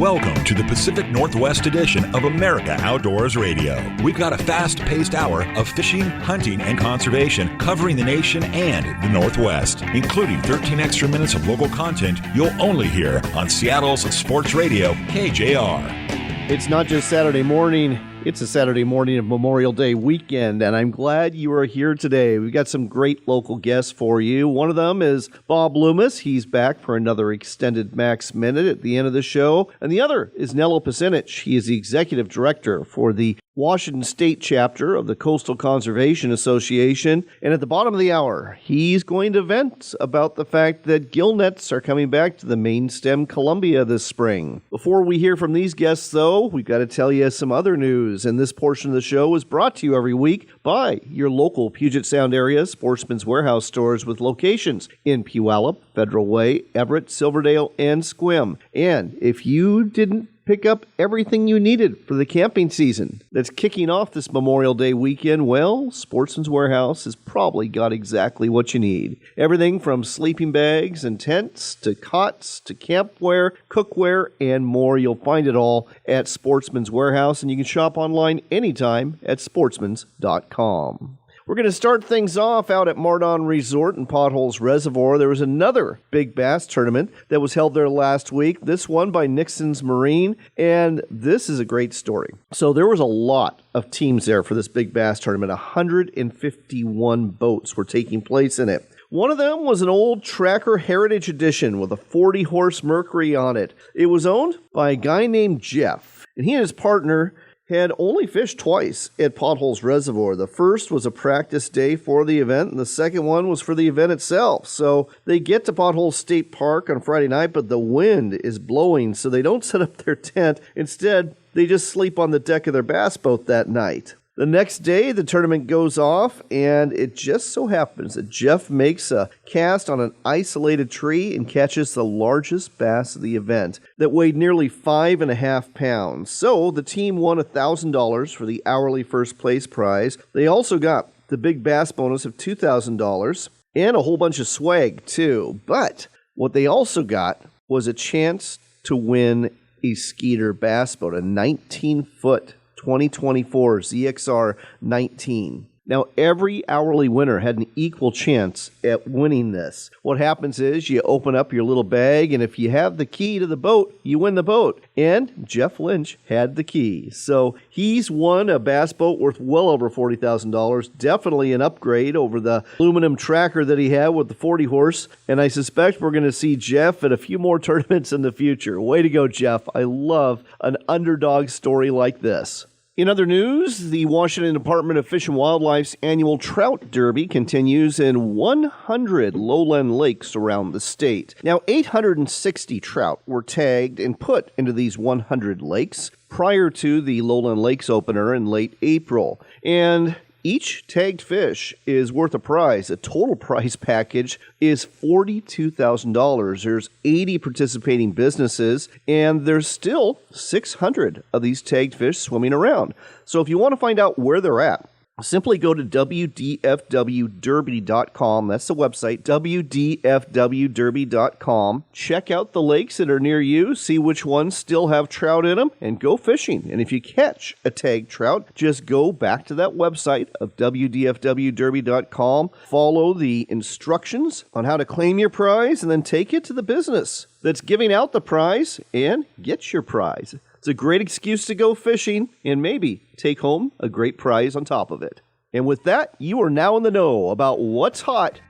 Welcome to the Pacific Northwest edition of America Outdoors Radio. We've got a fast-paced hour of fishing, hunting, and conservation covering the nation and the Northwest, including 13 extra minutes of local content you'll only hear on Seattle's sports radio, KJR. It's not just Saturday morning. It's a Saturday morning of Memorial Day weekend, and I'm glad you are here today. We've got some great local guests for you. One of them is Bob Loomis. He's back for another extended Max Minute at the end of the show. And the other is Nello Picinich. He is the executive director for the Washington State chapter of the Coastal Conservation Association. And at the bottom of the hour, he's going to vent about the fact that gill nets are coming back to the main stem Columbia this spring. Before we hear from these guests, though, we've got to tell you some other news. And this portion of the show is brought to you every week by your local Puget Sound area Sportsman's Warehouse stores with locations in Puyallup, Federal Way, Everett, Silverdale, and Sequim. And if you didn't pick up everything you needed for the camping season that's kicking off this Memorial Day weekend, well, Sportsman's Warehouse has probably got exactly what you need. Everything from sleeping bags and tents to cots to campwear, cookware, and more. You'll find it all at Sportsman's Warehouse, and you can shop online anytime at sportsmans.com. We're going to start things off out at Mardon Resort and Potholes Reservoir. There was another big bass tournament that was held there last week, this one by Nixon's Marine, and this is a great story. So there was a lot of teams there for this big bass tournament. 151 boats were taking place in it. One of them was an old Tracker Heritage Edition with a 40-horse Mercury on it. It was owned by a guy named Jeff, and he and his partner had only fished twice at Potholes Reservoir. The first was a practice day for the event, and the second one was for the event itself. So they get to Potholes State Park on Friday night, but the wind is blowing, so they don't set up their tent. Instead, they just sleep on the deck of their bass boat that night. The next day, the tournament goes off, and it just so happens that Jeff makes a cast on an isolated tree and catches the largest bass of the event that weighed nearly 5.5 pounds. So the team won $1,000 for the hourly first place prize. They also got the big bass bonus of $2,000 and a whole bunch of swag, too. But what they also got was a chance to win a Skeeter bass boat, a 19-foot 2024 ZXR 19. Now, every hourly winner had an equal chance at winning this. What happens is you open up your little bag, and if you have the key to the boat, you win the boat. And Jeff Lynch had the key. So he's won a bass boat worth well over $40,000. Definitely an upgrade over the aluminum tracker that he had with the 40-horse. And I suspect we're going to see Jeff at a few more tournaments in the future. Way to go, Jeff. I love an underdog story like this. In other news, the Washington Department of Fish and Wildlife's annual Trout Derby continues in 100 lowland lakes around the state. Now, 860 trout were tagged and put into these 100 lakes prior to the Lowland Lakes opener in late April. And each tagged fish is worth a prize. The total prize package is $42,000. There's 80 participating businesses, and there's still 600 of these tagged fish swimming around. So if you want to find out where they're at, simply go to wdfwderby.com. That's the website, wdfwderby.com. Check out the lakes that are near you, see which ones still have trout in them, and go fishing. And if you catch a tagged trout, just go back to that website of wdfwderby.com, follow the instructions on how to claim your prize, and then take it to the business that's giving out the prize and get your prize. It's a great excuse to go fishing and maybe take home a great prize on top of it. And with that, you are now in the know about what's hot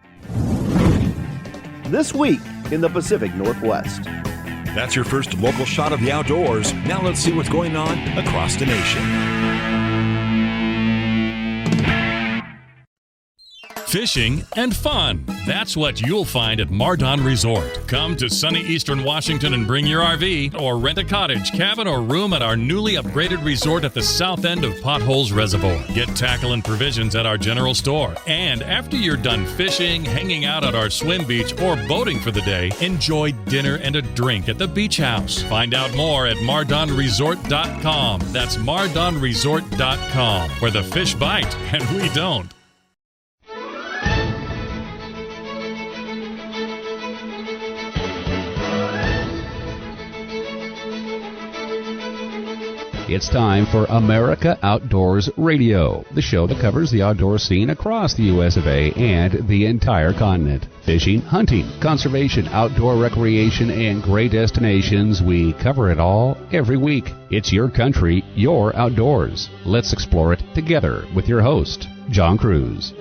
this week in the Pacific Northwest. That's your first local shot of the outdoors. Now let's see what's going on across the nation. Fishing and fun. That's what you'll find at Mardon Resort. Come to sunny Eastern Washington and bring your RV or rent a cottage, cabin, or room at our newly upgraded resort at the south end of Potholes Reservoir. Get tackle and provisions at our general store. And after you're done fishing, hanging out at our swim beach, or boating for the day, enjoy dinner and a drink at the beach house. Find out more at mardonresort.com. That's mardonresort.com, where the fish bite and we don't. It's time for America Outdoors Radio, the show that covers the outdoor scene across the U.S. of A. and the entire continent. Fishing, hunting, conservation, outdoor recreation, and great destinations. We cover it all every week. It's your country, your outdoors. Let's explore it together with your host, John Kruse.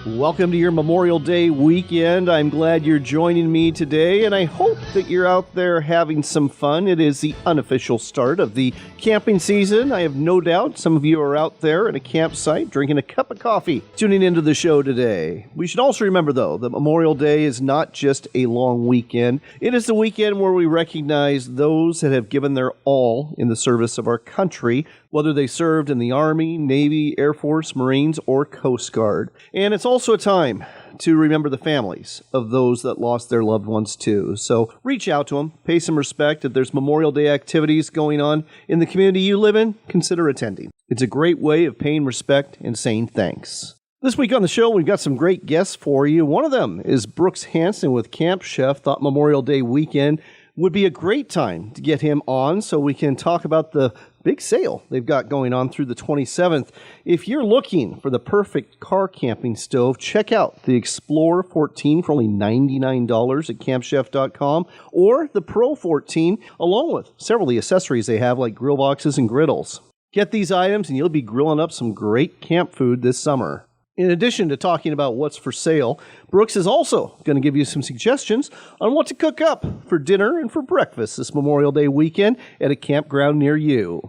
Welcome to your Memorial Day weekend. I'm glad you're joining me today, and I hope that you're out there having some fun. It is the unofficial start of the camping season. I have no doubt some of you are out there at a campsite drinking a cup of coffee, tuning into the show today. We should also remember, though, that Memorial Day is not just a long weekend. It is the weekend where we recognize those that have given their all in the service of our country, whether they served in the Army, Navy, Air Force, Marines, or Coast Guard. And it's also a time to remember the families of those that lost their loved ones too. So reach out to them, pay some respect. If there's Memorial Day activities going on in the community you live in, consider attending. It's a great way of paying respect and saying thanks. This week on the show, we've got some great guests for you. One of them is Brooks Hansen with Camp Chef. Thought Memorial Day weekend would be a great time to get him on so we can talk about the big sale they've got going on through the 27th. If you're looking for the perfect car camping stove, check out the Explorer 14 for only $99 at campchef.com, or the Pro 14, along with several of the accessories they have like grill boxes and griddles. Get these items and you'll be grilling up some great camp food this summer. In addition to talking about what's for sale, Brooks is also going to give you some suggestions on what to cook up for dinner and for breakfast this Memorial Day weekend at a campground near you.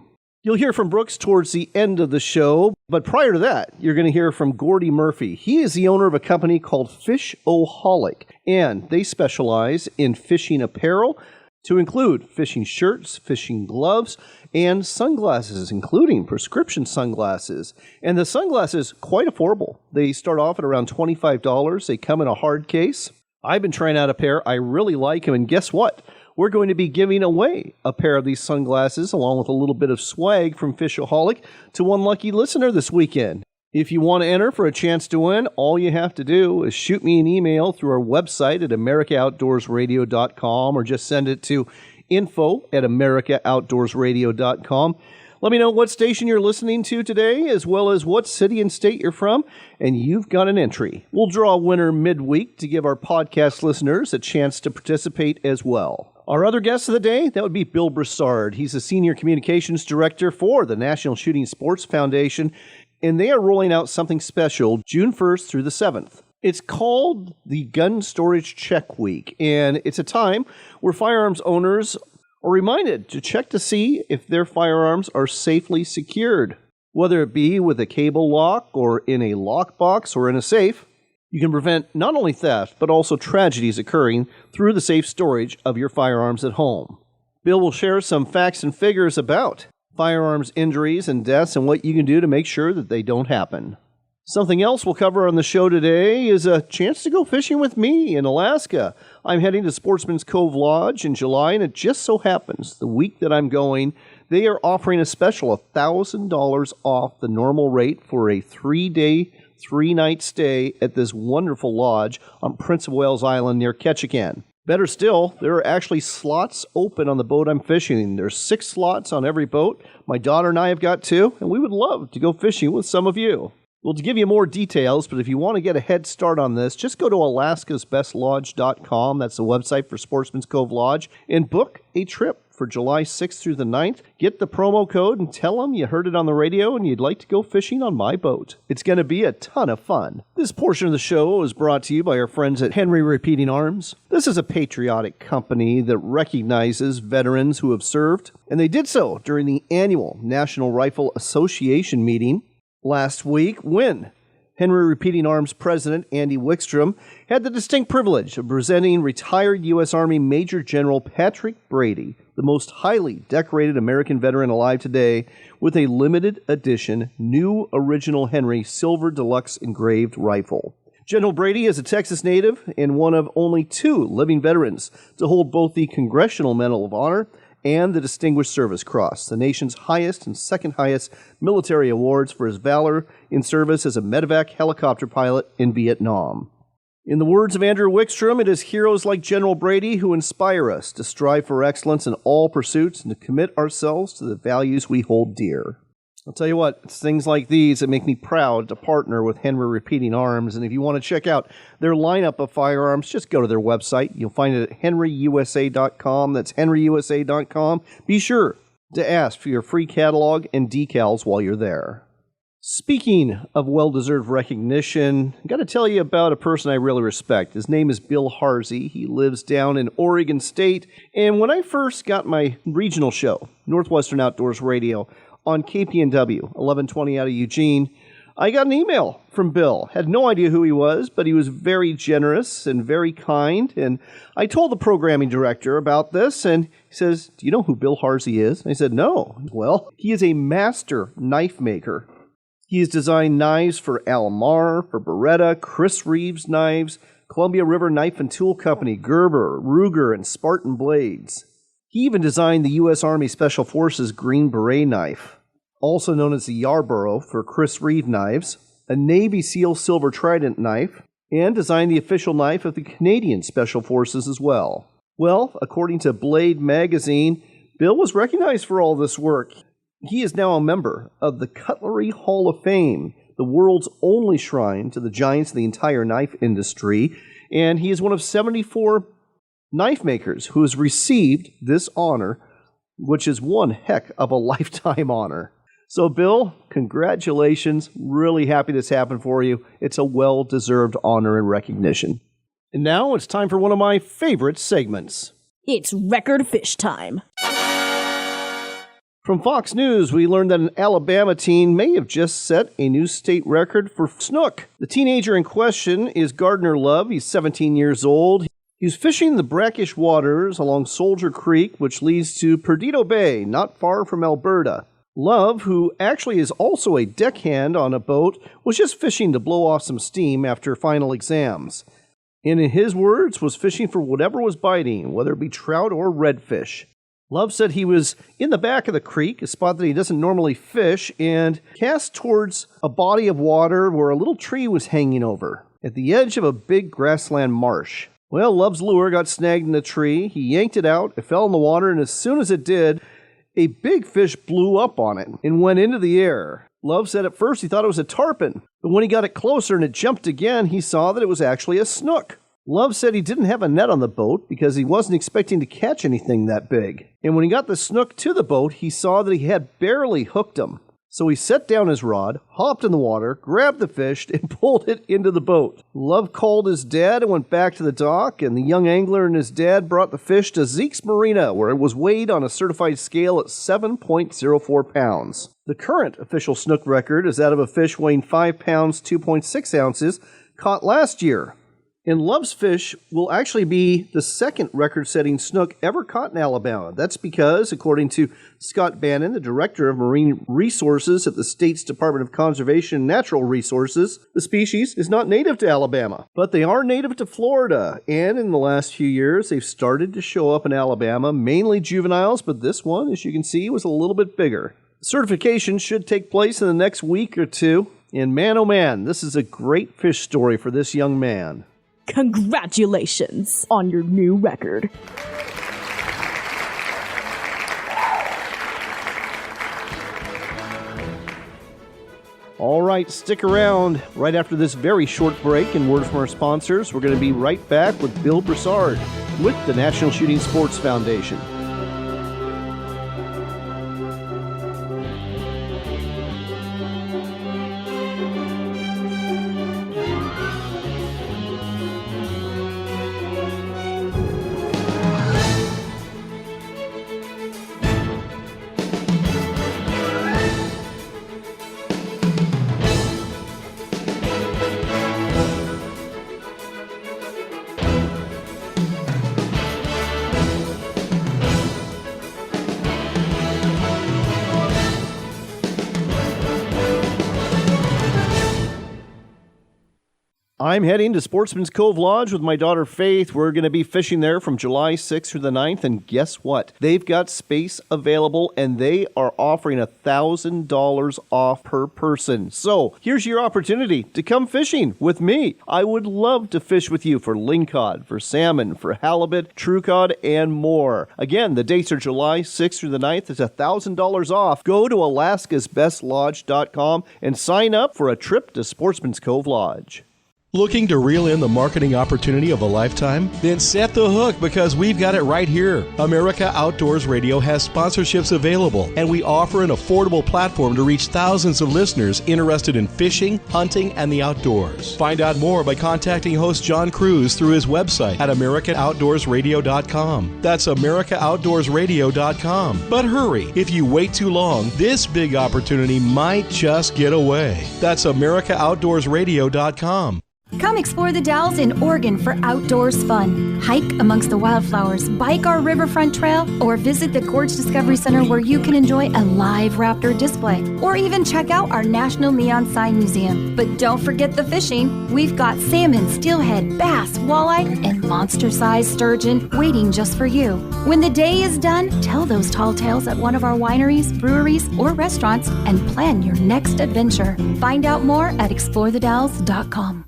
You'll hear from Brooks towards the end of the show, but prior to that, you're going to hear from Gordie Murphy. He is the owner of a company called Fishoholic, and they specialize in fishing apparel, to include fishing shirts, fishing gloves, and sunglasses, including prescription sunglasses. And the sunglasses, quite affordable. They start off at around $25. They come in a hard case. I've been trying out a pair. I really like them. And guess what? We're going to be giving away a pair of these sunglasses along with a little bit of swag from Fishoholic to one lucky listener this weekend. If you want to enter for a chance to win, all you have to do is shoot me an email through our website at americaoutdoorsradio.com or just send it to info@americaoutdoorsradio.com. Let me know what station you're listening to today, as well as what city and state you're from, and you've got an entry. We'll draw a winner midweek to give our podcast listeners a chance to participate as well. Our other guest of the day, that would be Bill Brassard. He's a Senior Communications Director for the National Shooting Sports Foundation, and they are rolling out something special June 1st through the 7th. It's called the Gun Storage Check Week, and it's a time where firearms owners are reminded to check to see if their firearms are safely secured. Whether it be with a cable lock or in a lockbox or in a safe, you can prevent not only theft, but also tragedies occurring through the safe storage of your firearms at home. Bill will share some facts and figures about firearms injuries and deaths and what you can do to make sure that they don't happen. Something else we'll cover on the show today is a chance to go fishing with me in Alaska. I'm heading to Sportsman's Cove Lodge in July, and it just so happens the week that I'm going, they are offering a special $1,000 off the normal rate for a 3-day, 3-night stay at this wonderful lodge on Prince of Wales Island near Ketchikan. Better still, there are actually slots open on the boat I'm fishing. There's 6 slots on every boat. My daughter and I have got 2, and we would love to go fishing with some of you. Well, to give you more details, but if you want to get a head start on this, just go to alaskasbestlodge.com. That's the website for Sportsman's Cove Lodge, and book a trip for July 6th through the 9th. Get the promo code and tell them you heard it on the radio and you'd like to go fishing on my boat. It's going to be a ton of fun. This portion of the show is brought to you by our friends at Henry Repeating Arms. This is a patriotic company that recognizes veterans who have served, and they did so during the annual National Rifle Association meeting last week when Henry Repeating Arms President Andy Wickstrom had the distinct privilege of presenting retired U.S. Army Major General Patrick Brady, the most highly decorated American veteran alive today, with a limited edition new original Henry Silver Deluxe engraved rifle. General Brady is a Texas native and one of only 2 living veterans to hold both the Congressional Medal of Honor and the Distinguished Service Cross, the nation's highest and second highest military awards for his valor in service as a medevac helicopter pilot in Vietnam. In the words of Andrew Wickstrom, it is heroes like General Brady who inspire us to strive for excellence in all pursuits and to commit ourselves to the values we hold dear. I'll tell you what, it's things like these that make me proud to partner with Henry Repeating Arms. And if you want to check out their lineup of firearms, just go to their website. You'll find it at henryusa.com. That's henryusa.com. Be sure to ask for your free catalog and decals while you're there. Speaking of well-deserved recognition, I've got to tell you about a person I really respect. His name is Bill Harsey. He lives down in Oregon State. And when I first got my regional show, Northwestern Outdoors Radio, on KPNW, 1120 out of Eugene, I got an email from Bill. Had no idea who he was, but he was very generous and very kind. And I told the programming director about this, and he says, "Do you know who Bill Harsey is?" And I said, "No." "Well, he is a master knife maker. He has designed knives for Alamar, for Beretta, Chris Reeves knives, Columbia River Knife and Tool Company, Gerber, Ruger, and Spartan blades. He even designed the U.S. Army Special Forces Green Beret knife, also known as the Yarborough for Chris Reeve knives, a Navy SEAL Silver Trident knife, and designed the official knife of the Canadian Special Forces as well. Well, according to Blade magazine, Bill was recognized for all this work. He is now a member of the Cutlery Hall of Fame, the world's only shrine to the giants of the entire knife industry, and he is one of 74 knife makers who has received this honor, which is one heck of a lifetime honor. So, Bill, congratulations. Really happy this happened for you. It's a well-deserved honor and recognition. And now it's time for one of my favorite segments. It's record fish time. From Fox News, we learned that an Alabama teen may have just set a new state record for snook. The teenager in question is Gardner Love. He's 17 years old. He's fishing the brackish waters along Soldier Creek, which leads to Perdido Bay, not far from Alberta. Love, who actually is also a deckhand on a boat, was just fishing to blow off some steam after final exams. And in his words, was fishing for whatever was biting, whether it be trout or redfish. Love said he was in the back of the creek, a spot that he doesn't normally fish, and cast towards a body of water where a little tree was hanging over, at the edge of a big grassland marsh. Well, Love's lure got snagged in the tree. He yanked it out, it fell in the water, and as soon as it did, a big fish blew up on it and went into the air. Love said at first he thought it was a tarpon, but when he got it closer and it jumped again, he saw that it was actually a snook. Love said he didn't have a net on the boat because he wasn't expecting to catch anything that big. And when he got the snook to the boat, he saw that he had barely hooked him. So he set down his rod, hopped in the water, grabbed the fish, and pulled it into the boat. Love called his dad and went back to the dock, and the young angler and his dad brought the fish to Zeke's Marina, where it was weighed on a certified scale at 7.04 pounds. The current official snook record is that of a fish weighing 5 pounds, 2.6 ounces, caught last year. And Love's fish will actually be the second record-setting snook ever caught in Alabama. That's because, according to Scott Bannon, the Director of Marine Resources at the state's Department of Conservation and Natural Resources, the species is not native to Alabama, but they are native to Florida. And in the last few years, they've started to show up in Alabama, mainly juveniles, but this one, as you can see, was a little bit bigger. Certification should take place in the next week or two. And man, oh man, this is a great fish story for this young man. Congratulations on your new record. All right, stick around. Right after this very short break and word from our sponsors, we're going to be right back with Bill Brassard with the National Shooting Sports Foundation. I'm heading to Sportsman's Cove Lodge with my daughter Faith. We're going to be fishing there from July 6th through the 9th, and guess what? They've got space available, and they are offering $1,000 off per person. So here's your opportunity to come fishing with me. I would love to fish with you for lingcod, for salmon, for halibut, true cod, and more. Again, the dates are July 6th through the 9th. It's $1,000 off. Go to alaskasbestlodge.com and sign up for a trip to Sportsman's Cove Lodge. Looking to reel in the marketing opportunity of a lifetime? Then set the hook, because we've got it right here. America Outdoors Radio has sponsorships available, and we offer an affordable platform to reach thousands of listeners interested in fishing, hunting, and the outdoors. Find out more by contacting host John Kruse through his website at AmericanOutdoorsRadio.com. That's AmericaOutdoorsRadio.com. But hurry, if you wait too long, this big opportunity might just get away. That's AmericaOutdoorsRadio.com. Come explore the Dalles in Oregon for outdoors fun. Hike amongst the wildflowers, bike our riverfront trail, or visit the Gorge Discovery Center where you can enjoy a live raptor display, or even check out our National Neon Sign Museum. But don't forget the fishing. We've got salmon, steelhead, bass, walleye, and monster-sized sturgeon waiting just for you. When the day is done, tell those tall tales at one of our wineries, breweries, or restaurants and plan your next adventure. Find out more at explorethedalles.com.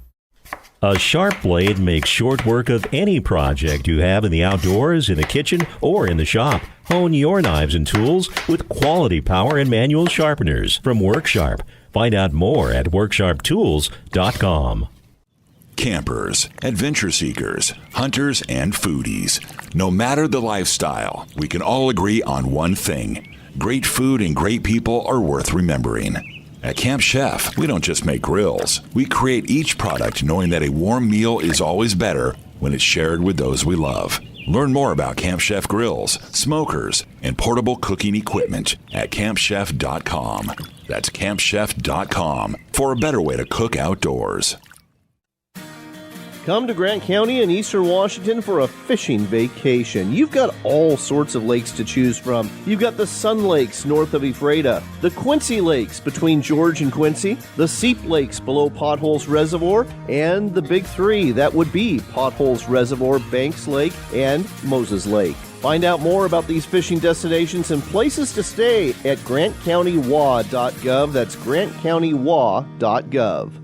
A sharp blade makes short work of any project you have in the outdoors, in the kitchen, or in the shop. Hone your knives and tools with quality power and manual sharpeners from WorkSharp. Find out more at WorkSharpTools.com. Campers, adventure seekers, hunters, and foodies. No matter the lifestyle, we can all agree on one thing. Great food and great people are worth remembering. At Camp Chef, we don't just make grills. We create each product knowing that a warm meal is always better when it's shared with those we love. Learn more about Camp Chef grills, smokers, and portable cooking equipment at campchef.com. That's campchef.com for a better way to cook outdoors. Come to Grant County in eastern Washington for a fishing vacation. You've got all sorts of lakes to choose from. You've got the Sun Lakes north of Ephrata, the Quincy Lakes between George and Quincy, the Seep Lakes below Potholes Reservoir, and the Big Three, that would be Potholes Reservoir, Banks Lake, and Moses Lake. Find out more about these fishing destinations and places to stay at grantcountywa.gov. That's grantcountywa.gov.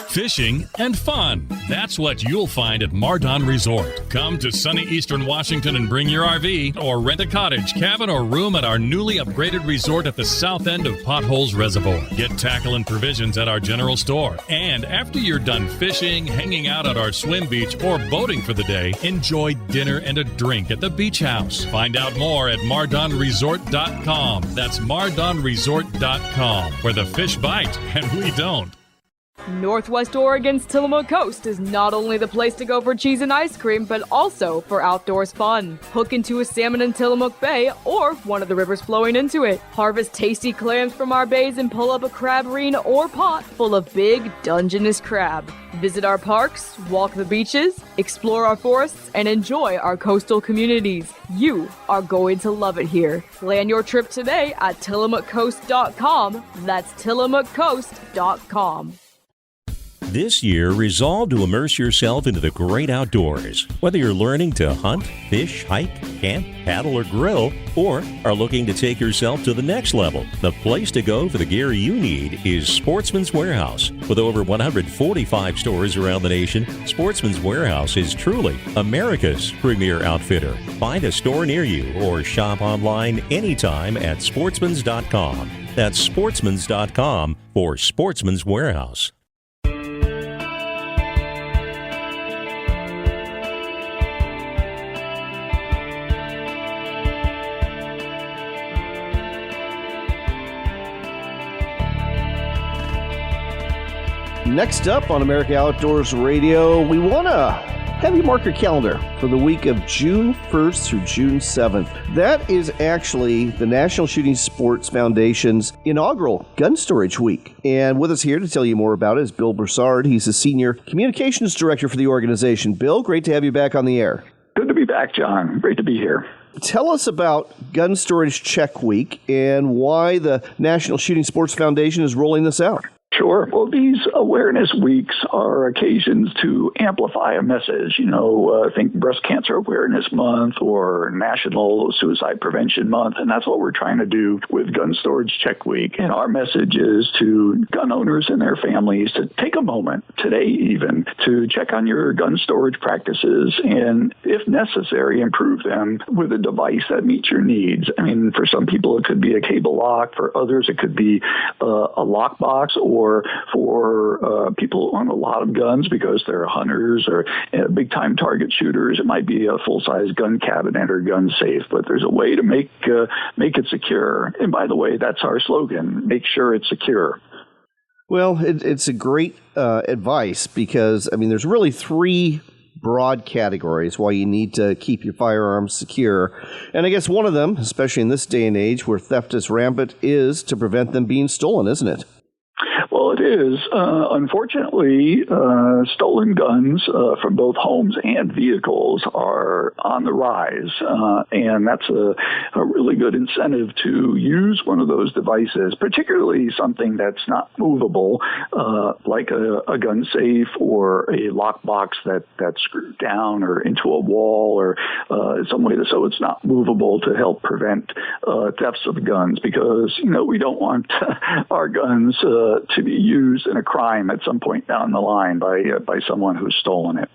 Fishing and fun. That's what you'll find at Mardon Resort. Come to sunny eastern Washington and bring your RV or rent a cottage, cabin, or room at our newly upgraded resort at the south end of Potholes Reservoir. Get tackle and provisions at our general store. And after you're done fishing, hanging out at our swim beach, or boating for the day, enjoy dinner and a drink at the beach house. Find out more at MardonResort.com. That's MardonResort.com, where the fish bite and we don't. Northwest Oregon's Tillamook Coast is not only the place to go for cheese and ice cream, but also for outdoors fun. Hook into a salmon in Tillamook Bay or one of the rivers flowing into it. Harvest tasty clams from our bays and pull up a crab reen or pot full of big Dungeness crab. Visit our parks, walk the beaches, explore our forests, and enjoy our coastal communities. You are going to love it here. Plan your trip today at tillamookcoast.com. That's tillamookcoast.com. This year, resolve to immerse yourself into the great outdoors. Whether you're learning to hunt, fish, hike, camp, paddle, or grill, or are looking to take yourself to the next level, the place to go for the gear you need is Sportsman's Warehouse. With over 145 stores around the nation, Sportsman's Warehouse is truly America's premier outfitter. Find a store near you or shop online anytime at sportsmans.com. That's sportsmans.com for Sportsman's Warehouse. Next up on America Outdoors Radio, we want to have you mark your calendar for the week of June 1st through June 7th. That is actually the National Shooting Sports Foundation's inaugural Gun Storage Week. And with us here to tell you more about it is Bill Brassard. He's the Senior Communications Director for the organization. Bill, great to have you back on the air. Good to be back, John. Great to be here. Tell us about Gun Storage Check Week and why the National Shooting Sports Foundation is rolling this out. Sure. Well, these awareness weeks are occasions to amplify a message. Think Breast Cancer Awareness Month or National Suicide Prevention Month, and that's what we're trying to do with Gun Storage Check Week. And our message is to gun owners and their families to take a moment, today even, to check on your gun storage practices and, if necessary, improve them with a device that meets your needs. I mean, for some people, it could be a cable lock. For others, it could be a lockbox, or for people who own a lot of guns because they're hunters or big-time target shooters, it might be a full-size gun cabinet or gun safe, but there's a way to make it secure. And by the way, that's our slogan, make sure it's secure. Well, it's a great advice because, there's really three broad categories why you need to keep your firearms secure. And I guess one of them, especially in this day and age where theft is rampant, is to prevent them being stolen, isn't it? Well, it is. Unfortunately, stolen guns from both homes and vehicles are on the rise, and that's a really good incentive to use one of those devices, particularly something that's not movable, like a gun safe or a lockbox that's screwed down or into a wall or some way so it's not movable, to help prevent thefts of guns, because we don't want our guns to be used in a crime at some point down the line by someone who's stolen it.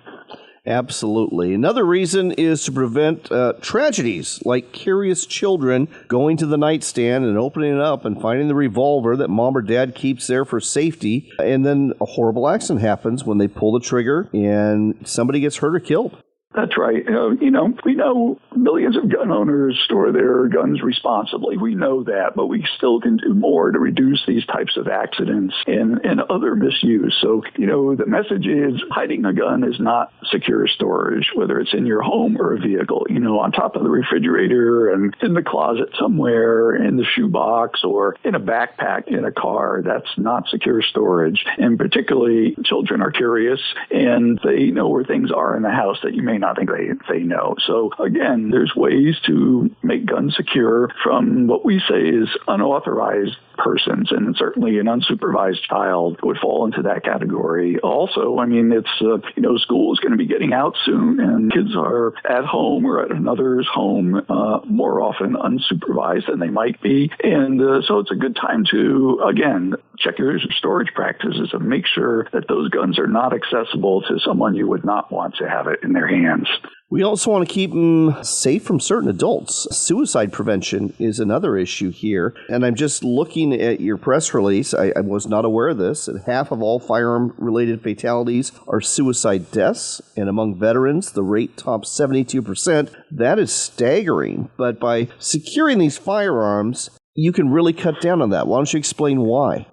Absolutely. Another reason is to prevent tragedies like curious children going to the nightstand and opening it up and finding the revolver that mom or dad keeps there for safety, and then a horrible accident happens when they pull the trigger and somebody gets hurt or killed. That's right. We know millions of gun owners store their guns responsibly. We know that, but we still can do more to reduce these types of accidents and other misuse. So, the message is hiding a gun is not secure storage, whether it's in your home or a vehicle, on top of the refrigerator and in the closet somewhere, in the shoebox or in a backpack in a car. That's not secure storage. And particularly children are curious and they know where things are in the house that you may not think they know. So again, there's ways to make guns secure from what we say is unauthorized persons, and certainly an unsupervised child would fall into that category. Also, it's school is going to be getting out soon, and kids are at home or at another's home more often unsupervised than they might be, and so it's a good time to again check your storage practices and make sure that those guns are not accessible to someone you would not want to have it in their hands. We also want to keep them safe from certain adults. Suicide prevention is another issue here. And I'm just looking at your press release. I was not aware of this. Half of all firearm-related fatalities are suicide deaths. And among veterans, the rate tops 72%. That is staggering. But by securing these firearms, you can really cut down on that. Why don't you explain why?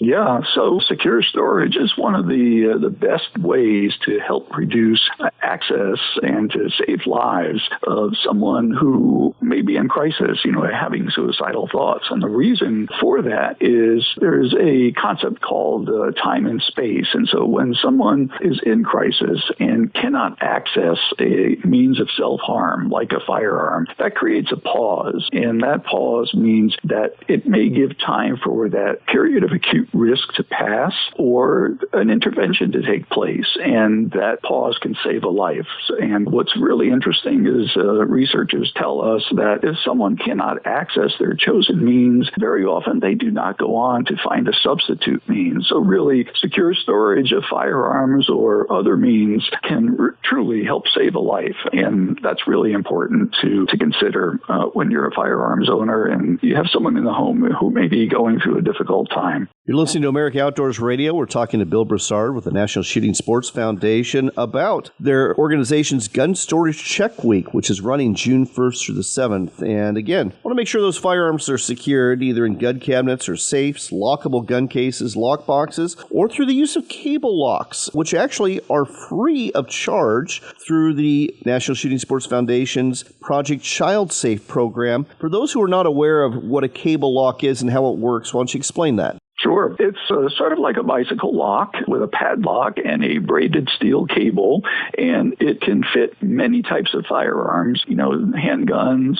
Yeah, so secure storage is one of the best ways to help reduce access and to save lives of someone who may be in crisis, having suicidal thoughts. And the reason for that is there's a concept called time and space. And so when someone is in crisis and cannot access a means of self-harm like a firearm, that creates a pause. And that pause means that it may give time for that period of acute risk to pass or an intervention to take place, and that pause can save a life. And what's really interesting is researchers tell us that if someone cannot access their chosen means, very often they do not go on to find a substitute means. So really, secure storage of firearms or other means can truly help save a life, and that's really important to consider when you're a firearms owner and you have someone in the home who may be going through a difficult time. You're listening to America Outdoors Radio. We're talking to Bill Brassard with the National Shooting Sports Foundation about their organization's Gun Storage Check Week, which is running June 1st through the 7th. And again, I want to make sure those firearms are secured either in gun cabinets or safes, lockable gun cases, lock boxes, or through the use of cable locks, which actually are free of charge through the National Shooting Sports Foundation's Project Child Safe program. For those who are not aware of what a cable lock is and how it works, why don't you explain that? Sure. It's sort of like a bicycle lock with a padlock and a braided steel cable, and it can fit many types of firearms, handguns,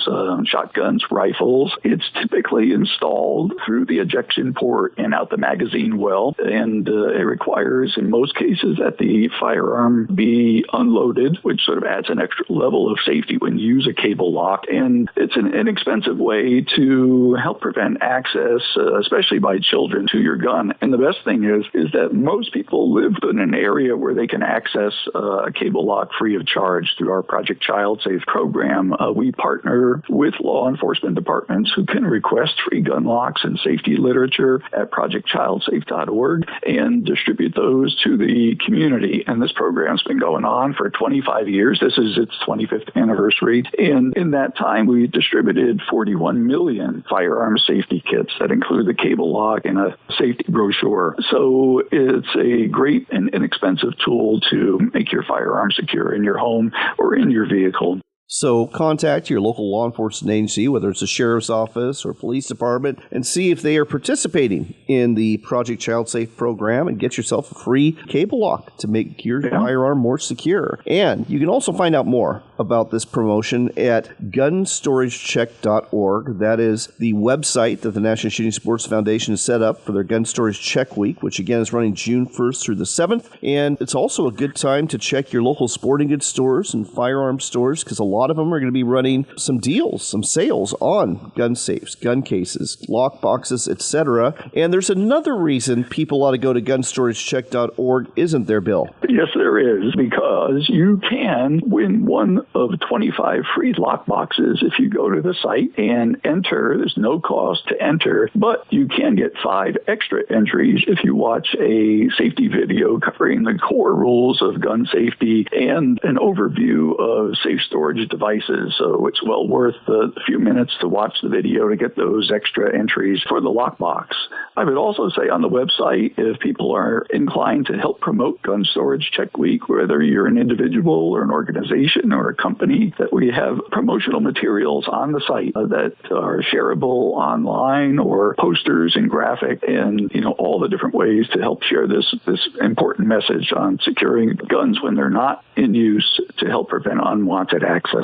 shotguns, rifles. It's typically installed through the ejection port and out the magazine well, and it requires, in most cases, that the firearm be unloaded, which sort of adds an extra level of safety when you use a cable lock. And it's an inexpensive way to help prevent access, especially by children, to your gun. And the best thing is that most people live in an area where they can access a cable lock free of charge through our Project Child Safe program. We partner with law enforcement departments who can request free gun locks and safety literature at projectchildsafe.org and distribute those to the community. And this program's been going on for 25 years. This is its 25th anniversary. And in that time, we distributed 41 million firearm safety kits that include the cable lock and a safety brochure. So it's a great and inexpensive tool to make your firearm secure in your home or in your vehicle. So contact your local law enforcement agency, whether it's a sheriff's office or police department, and see if they are participating in the Project Child Safe program and get yourself a free cable lock to make your firearm more secure. And you can also find out more about this promotion at gunstoragechek.org. That is the website that the National Shooting Sports Foundation has set up for their Gun Storage Check Week, which again is running June 1st through the 7th. And it's also a good time to check your local sporting goods stores and firearm stores, because a lot of them are going to be running some deals, some sales on gun safes, gun cases, lock boxes, etc. And there's another reason people ought to go to gunstoragechek.org, isn't there, Bill? Yes, there is, because you can win one of 25 free lock boxes if you go to the site and enter. There's no cost to enter, but you can get 5 extra entries if you watch a safety video covering the core rules of gun safety and an overview of safe storage devices. So it's well worth the few minutes to watch the video to get those extra entries for the lockbox. I would also say on the website, if people are inclined to help promote Gun Storage Check Week, whether you're an individual or an organization or a company, that we have promotional materials on the site that are shareable online, or posters and graphic, and all the different ways to help share this important message on securing guns when they're not in use to help prevent unwanted access.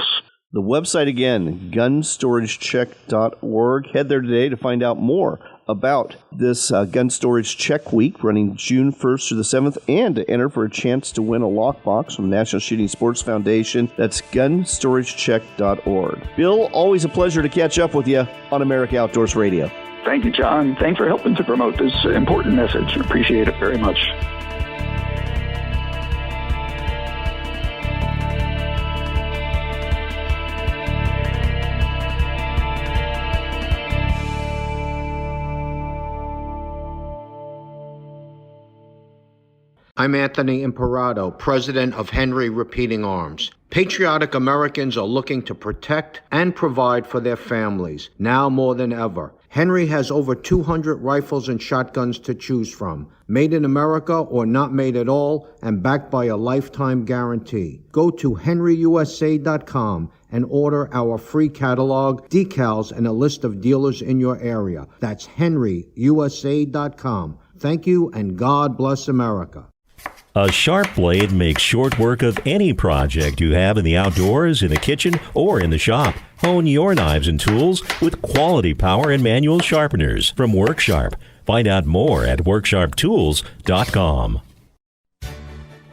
The website again, gunstoragechek.org. Head there today to find out more about this Gun Storage Check Week running June 1st through the 7th, and to enter for a chance to win a lockbox from the National Shooting Sports Foundation. That's gunstoragechek.org. Bill, always a pleasure to catch up with you on America Outdoors Radio. Thank you, John. Thanks for helping to promote this important message. Appreciate it very much. I'm Anthony Imperato, president of Henry Repeating Arms. Patriotic Americans are looking to protect and provide for their families, now more than ever. Henry has over 200 rifles and shotguns to choose from, made in America or not made at all, and backed by a lifetime guarantee. Go to henryusa.com and order our free catalog, decals, and a list of dealers in your area. That's henryusa.com. Thank you, and God bless America. A sharp blade makes short work of any project you have in the outdoors, in the kitchen, or in the shop. Hone your knives and tools with quality power and manual sharpeners from WorkSharp. Find out more at WorkSharpTools.com.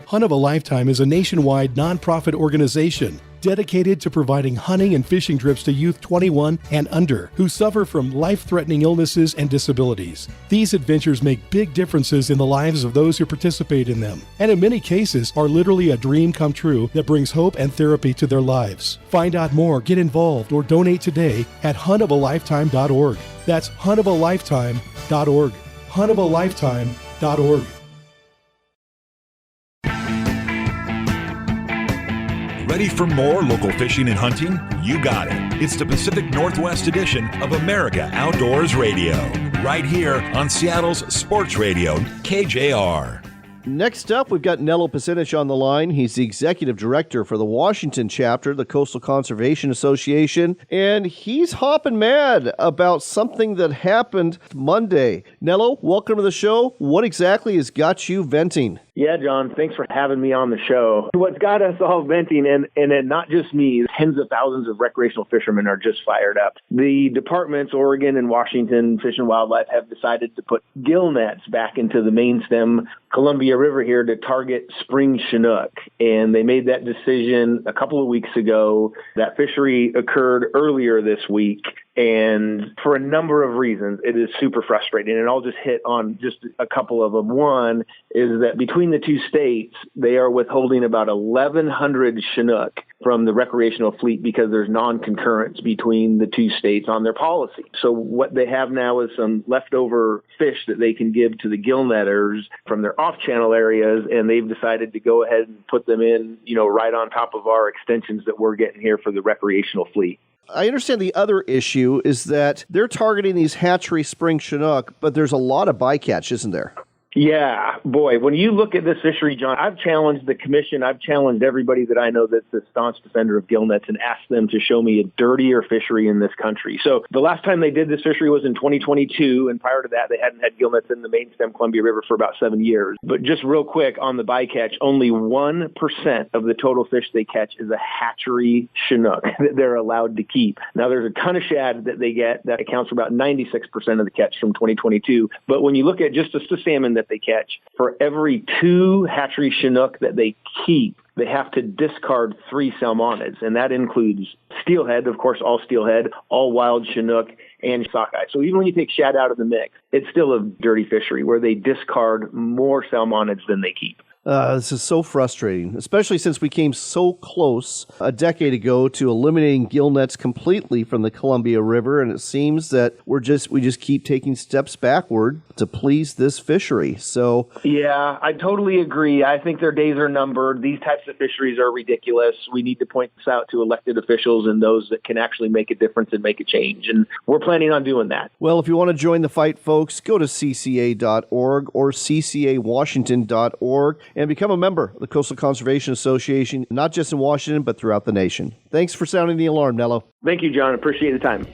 Hunt of a Lifetime is a nationwide nonprofit organization dedicated to providing hunting and fishing trips to youth 21 and under who suffer from life-threatening illnesses and disabilities. These adventures make big differences in the lives of those who participate in them, and in many cases are literally a dream come true that brings hope and therapy to their lives. Find out more, get involved, or donate today at huntofalifetime.org. That's huntofalifetime.org. huntofalifetime.org. Ready for more local fishing and hunting? You got it. It's the Pacific Northwest edition of America Outdoors Radio, right here on Seattle's Sports Radio, KJR. Next up, we've got Nello Picinich on the line. He's the executive director for the Washington chapter of the Coastal Conservation Association, and he's hopping mad about something that happened Monday. Nello, welcome to the show. What exactly has got you venting? Yeah, John, thanks for having me on the show. What's got us all venting, and not just me, tens of thousands of recreational fishermen are just fired up. The departments, Oregon and Washington Fish and Wildlife, have decided to put gill nets back into the main stem Columbia River here to target spring Chinook. And they made that decision a couple of weeks ago. That fishery occurred earlier this week. And for a number of reasons, it is super frustrating. And I'll just hit on just a couple of them. One is that between the two states, they are withholding about 1,100 Chinook from the recreational fleet because there's non-concurrence between the two states on their policy. So what they have now is some leftover fish that they can give to the gill netters from their off-channel areas, and they've decided to go ahead and put them in, right on top of our extensions that we're getting here for the recreational fleet. I understand the other issue is that they're targeting these hatchery spring Chinook, but there's a lot of bycatch, isn't there? Yeah, boy, when you look at this fishery, John, I've challenged the commission. I've challenged everybody that I know that's a staunch defender of gill nets and asked them to show me a dirtier fishery in this country. So the last time they did this fishery was in 2022, and prior to that, they hadn't had gill nets in the main stem Columbia River for about 7 years. But just real quick on the bycatch, only 1% of the total fish they catch is a hatchery Chinook that they're allowed to keep. Now, there's a ton of shad that they get that accounts for about 96% of the catch from 2022. But when you look at just the salmon that they catch, for every 2 hatchery Chinook that they keep, they have to discard 3 salmonids, and that includes steelhead, of course, all steelhead, all wild Chinook, and sockeye. So even when you take shad out of the mix, it's still a dirty fishery where they discard more salmonids than they keep. This is so frustrating, especially since we came so close a decade ago to eliminating gill nets completely from the Columbia River, and it seems that we just keep taking steps backward to please this fishery. So yeah, I totally agree. I think their days are numbered. These types of fisheries are ridiculous. We need to point this out to elected officials and those that can actually make a difference and make a change, and we're planning on doing that. Well, if you want to join the fight, folks, go to cca.org or ccawashington.org. and become a member of the Coastal Conservation Association, not just in Washington, but throughout the nation. Thanks for sounding the alarm, Nello. Thank you, John. Appreciate the time.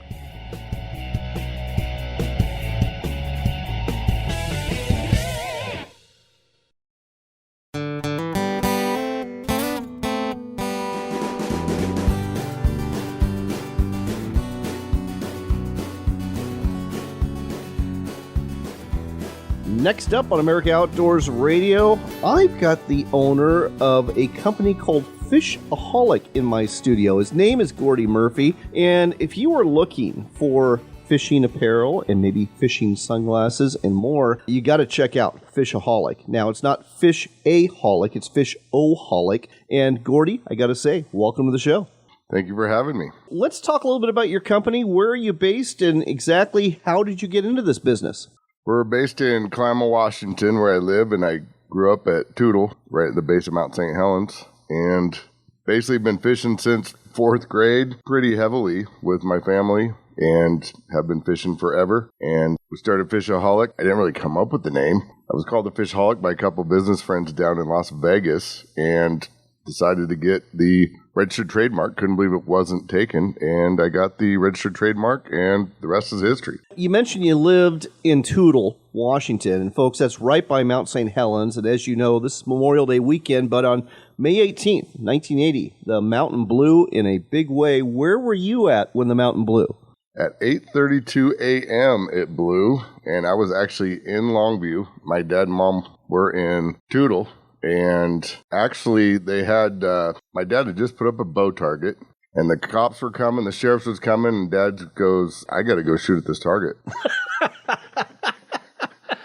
Next up on America Outdoors Radio, I've got the owner of a company called Fishoholic in my studio. His name is Gordie Murphy, and if you are looking for fishing apparel and maybe fishing sunglasses and more, you got to check out Fishoholic. Now, it's not Fish-A-holic, it's Fish-O-holic. And Gordie, I got to say, welcome to the show. Thank you for having me. Let's talk a little bit about your company. Where are you based, and exactly how did you get into this business? We're based in Klamath, Washington, where I live, and I grew up at Toutle, right at the base of Mount St. Helens, and basically been fishing since 4th grade pretty heavily with my family and have been fishing forever. And we started Fishoholic. I didn't really come up with the name. I was called the Fishoholic by a couple business friends down in Las Vegas and decided to get the registered trademark. Couldn't believe it wasn't taken, and I got the registered trademark, and the rest is history. You mentioned you lived in Toutle, Washington, and folks, that's right by Mount St. Helens, and as you know, this is Memorial Day weekend, but on May 18th, 1980, the mountain blew in a big way. Where were you at when the mountain blew? At 8:32 a.m. it blew, and I was actually in Longview. My dad and mom were in Toutle. And actually, they had, my dad had just put up a bow target, and the cops were coming, the sheriff was coming, and Dad goes, I got to go shoot at this target.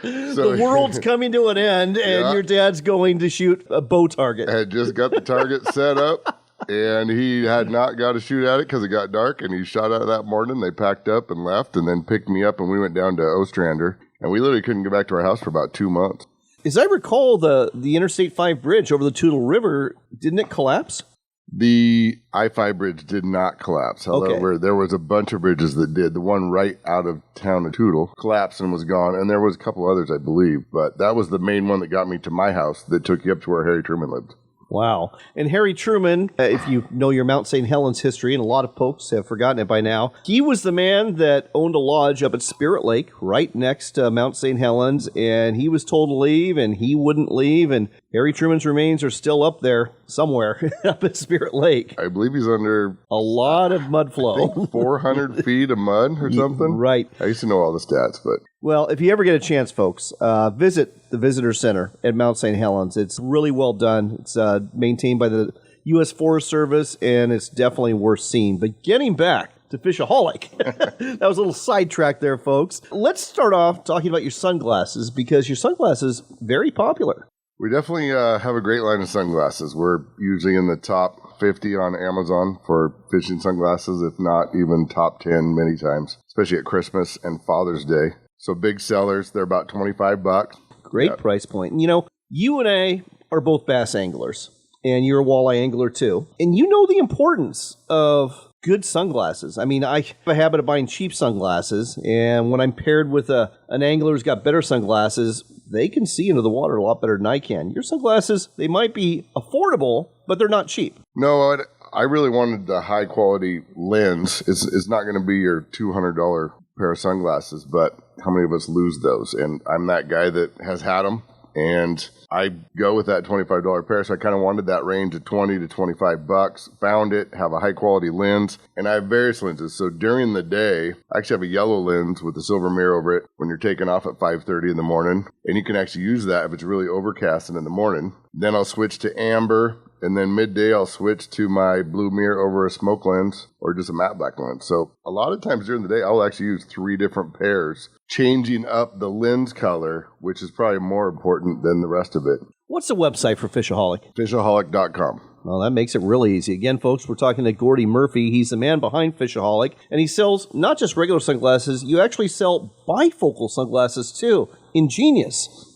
So, the world's coming to an end, and your dad's going to shoot a bow target. I had just got the target set up, and he had not got to shoot at it because it got dark, and he shot at it that morning. They packed up and left, and then picked me up, and we went down to Ostrander, and we literally couldn't get back to our house for about 2 months. As I recall, the Interstate 5 bridge over the Toutle River, didn't it collapse? The I-5 bridge did not collapse. However, there was a bunch of bridges that did. The one right out of town of Tootle collapsed and was gone, and there was a couple others, I believe. But that was the main one that got me to my house that took you up to where Harry Truman lived. Wow. And Harry Truman, if you know your Mount St. Helens history, and a lot of folks have forgotten it by now, he was the man that owned a lodge up at Spirit Lake right next to Mount St. Helens, and he was told to leave, and he wouldn't leave, and Harry Truman's remains are still up there somewhere up at Spirit Lake. I believe he's under a lot of mud flow. I think 400 feet of mud or something. Right. I used to know all the stats, but... Well, if you ever get a chance, folks, visit the Visitor Center at Mount St. Helens. It's really well done. It's maintained by the U.S. Forest Service, and it's definitely worth seeing. But getting back to Fishoholic, that was a little sidetrack there, folks. Let's start off talking about your sunglasses, because your sunglasses very popular. We definitely have a great line of sunglasses. We're usually in the top 50 on Amazon for fishing sunglasses, if not even top 10 many times, especially at Christmas and Father's Day. So big sellers, they're about $25. Great price point. And, you know, you and I are both bass anglers, and you're a walleye angler too. And you know the importance of good sunglasses. I mean, I have a habit of buying cheap sunglasses, and when I'm paired with an angler who's got better sunglasses, they can see into the water a lot better than I can. Your sunglasses, they might be affordable, but they're not cheap. No, I really wanted the high-quality lens. It's not going to be your $200 pair of sunglasses, but how many of us lose those? And I'm that guy that has had them, and I go with that $25 pair, so I kind of wanted that range of $20 to $25. Found it, have a high-quality lens, and I have various lenses. So during the day, I actually have a yellow lens with a silver mirror over it when you're taking off at 5:30 in the morning, and you can actually use that if it's really overcasting in the morning. Then I'll switch to amber, and then midday I'll switch to my blue mirror over a smoke lens or just a matte black lens. So a lot of times during the day, I'll actually use 3 different pairs, changing up the lens color, which is probably more important than the rest of it. What's the website for Fishoholic? Fishoholic.com. Well, that makes it really easy. Again, folks, we're talking to Gordie Murphy. He's the man behind Fishoholic, and he sells not just regular sunglasses. You actually sell bifocal sunglasses, too. Ingenious.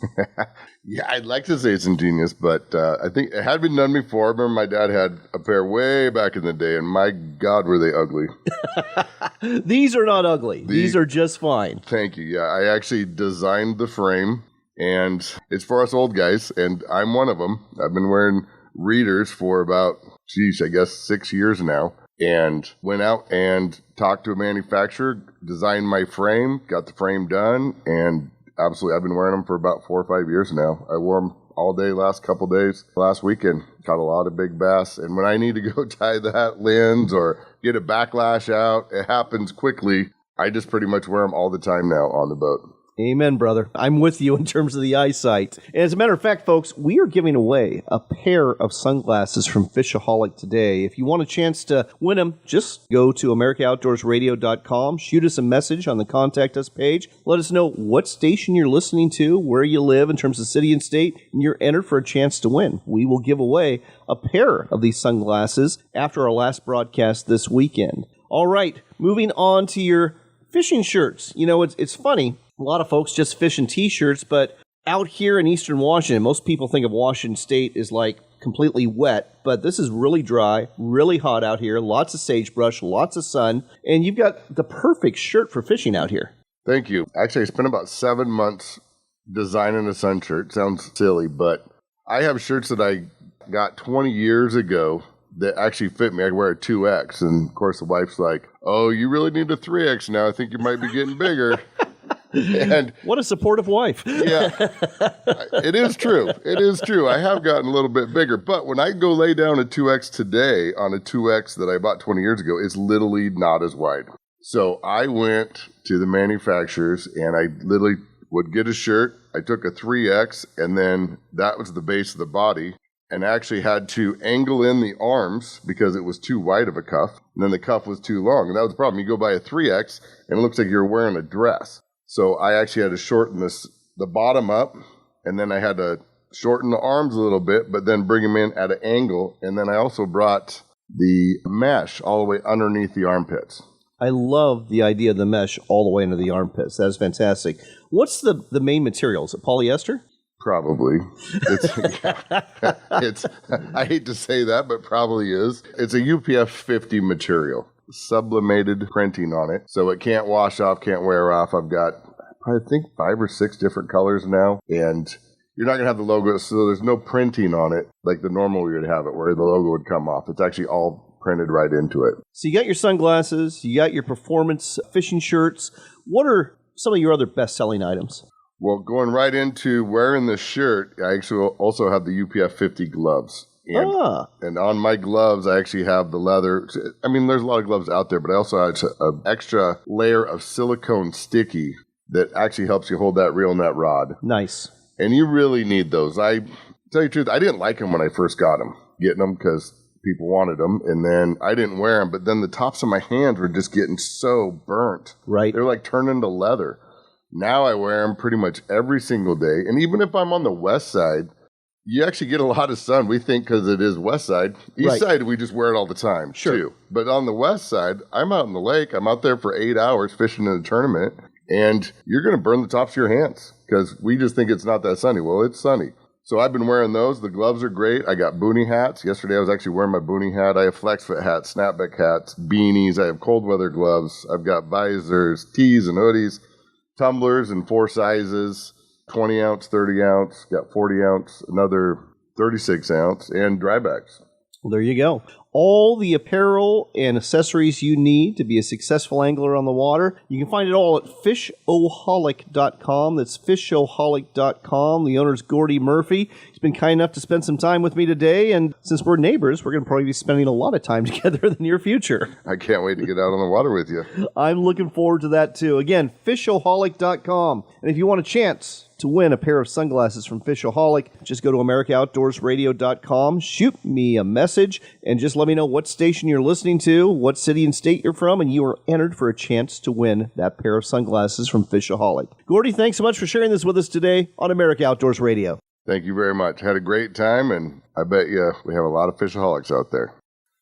Yeah, I'd like to say it's ingenious, but I think it had been done before. I remember my dad had a pair way back in the day, and my God, were they ugly. These are not ugly. These are just fine. Thank you. Yeah, I actually designed the frame, and it's for us old guys, and I'm one of them. I've been wearing readers for about, I guess 6 years now, and went out and talked to a manufacturer, designed my frame, got the frame done, and absolutely, I've been wearing them for about 4 or 5 years now. I wore them all day last couple days. Last weekend, caught a lot of big bass. And when I need to go tie that lens or get a backlash out, it happens quickly. I just pretty much wear them all the time now on the boat. Amen, brother. I'm with you in terms of the eyesight. And as a matter of fact, folks, we are giving away a pair of sunglasses from Fishoholic today. If you want a chance to win them, just go to AmericaOutdoorsRadio.com, shoot us a message on the Contact Us page. Let us know what station you're listening to, where you live in terms of city and state, and you're entered for a chance to win. We will give away a pair of these sunglasses after our last broadcast this weekend. All right, moving on to your fishing shirts. You know, it's funny. A lot of folks just fish in T-shirts, but out here in eastern Washington, most people think of Washington State as like completely wet, but this is really dry, really hot out here, lots of sagebrush, lots of sun, and you've got the perfect shirt for fishing out here. Thank you. Actually, I spent about 7 months designing a sun shirt. Sounds silly, but I have shirts that I got 20 years ago that actually fit me. I wear a 2X, and of course the wife's like, oh, you really need a 3X now. I think you might be getting bigger. And what a supportive wife. Yeah, it is true. It is true. I have gotten a little bit bigger, but when I go lay down a 2X today on a 2X that I bought 20 years ago, it's literally not as wide. So I went to the manufacturers and I literally would get a shirt. I took a 3X and then that was the base of the body, and actually had to angle in the arms because it was too wide of a cuff. And then the cuff was too long. And that was the problem. You go buy a 3X and it looks like you're wearing a dress. So I actually had to shorten the bottom up, and then I had to shorten the arms a little bit, but then bring them in at an angle. And then I also brought the mesh all the way underneath the armpits. I love the idea of the mesh all the way into the armpits. That is fantastic. What's the main material? Is it polyester? Probably. It's I hate to say that, but probably is. It's a UPF 50 material, sublimated printing on it, so it can't wash off, can't wear off. I've got, I think, 5 or 6 different colors now, and you're not going to have the logo, so there's no printing on it like the normal we would have it, where the logo would come off. It's actually all printed right into it. So you got your sunglasses, you got your performance fishing shirts. What are some of your other best-selling items? Well, going right into wearing the shirt, I actually also have the UPF 50 gloves. And on my gloves, I actually have the leather. I mean, there's a lot of gloves out there, but I also have an extra layer of silicone sticky that actually helps you hold that reel and that rod. Nice. And you really need those. I tell you the truth, I didn't like them when I first got them, getting them because people wanted them, and then I didn't wear them, but then the tops of my hands were just getting so burnt. Right. They're like turning to leather. Now I wear them pretty much every single day. And even if I'm on the west side, you actually get a lot of sun. We think because it is west side. East side, we just wear it all the time, too. But on the west side, I'm out in the lake. I'm out there for 8 hours fishing in a tournament. And you're going to burn the tops of your hands because we just think it's not that sunny. Well, it's sunny. So I've been wearing those. The gloves are great. I got boonie hats. Yesterday I was actually wearing my boonie hat. I have flex fit hats, snapback hats, beanies. I have cold weather gloves. I've got visors, tees and hoodies. Tumblers in 4 sizes, 20 ounce, 30 ounce, got 40 ounce, another 36 ounce, and dry bags. Well, there you go. All the apparel and accessories you need to be a successful angler on the water. You can find it all at Fishoholic.com. That's Fishoholic.com. The owner's Gordie Murphy. He's been kind enough to spend some time with me today, and since we're neighbors, we're going to probably be spending a lot of time together in the near future. I can't wait to get out on the water with you. I'm looking forward to that, too. Again, Fishoholic.com. And if you want a chance to win a pair of sunglasses from Fishoholic, just go to AmericaOutdoorsRadio.com, shoot me a message, and just let me know what station you're listening to, what city and state you're from, and you are entered for a chance to win that pair of sunglasses from Fishoholic. Gordie, thanks so much for sharing this with us today on America Outdoors Radio. Thank you very much. Had a great time, and I bet you we have a lot of Fishaholics out there.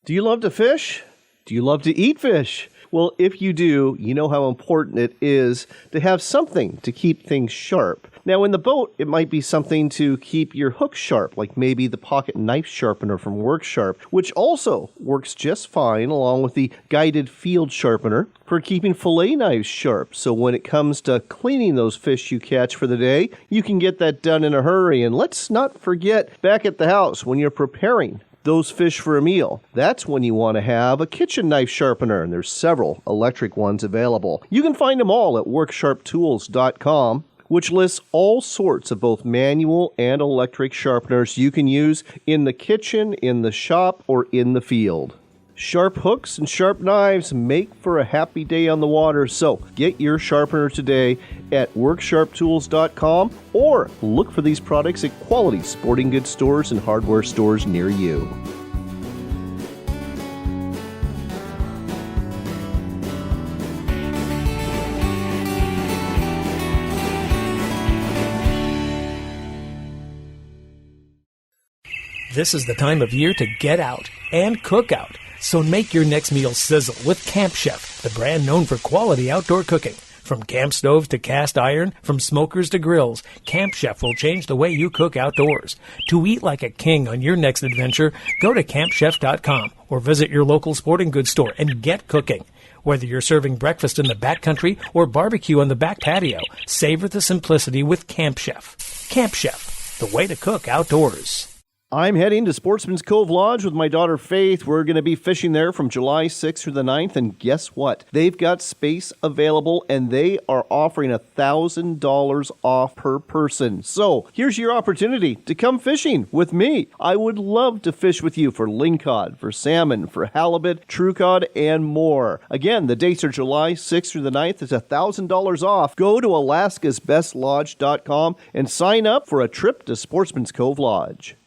Do you love to fish? Do you love to eat fish? Well, if you do, you know how important it is to have something to keep things sharp. Now, in the boat, it might be something to keep your hook sharp, like maybe the pocket knife sharpener from Work Sharp, which also works just fine along with the guided field sharpener for keeping fillet knives sharp. So when it comes to cleaning those fish you catch for the day, you can get that done in a hurry. And let's not forget, back at the house, when you're preparing those fish for a meal, that's when you want to have a kitchen knife sharpener, and there's several electric ones available. You can find them all at WorkSharpTools.com, which lists all sorts of both manual and electric sharpeners you can use in the kitchen, in the shop, or in the field. Sharp hooks and sharp knives make for a happy day on the water, so get your sharpener today at WorkSharpTools.com or look for these products at quality sporting goods stores and hardware stores near you. This is the time of year to get out and cook out. So make your next meal sizzle with Camp Chef, the brand known for quality outdoor cooking. From camp stoves to cast iron, from smokers to grills, Camp Chef will change the way you cook outdoors. To eat like a king on your next adventure, go to campchef.com or visit your local sporting goods store and get cooking. Whether you're serving breakfast in the backcountry or barbecue on the back patio, savor the simplicity with Camp Chef. Camp Chef, the way to cook outdoors. I'm heading to Sportsman's Cove Lodge with my daughter Faith. We're going to be fishing there from July 6th through the 9th, and guess what? They've got space available, and they are offering $1,000 off per person. So here's your opportunity to come fishing with me. I would love to fish with you for lingcod, for salmon, for halibut, true cod, and more. Again, the dates are July 6th through the 9th. It's $1,000 off. Go to alaskasbestlodge.com and sign up for a trip to Sportsman's Cove Lodge.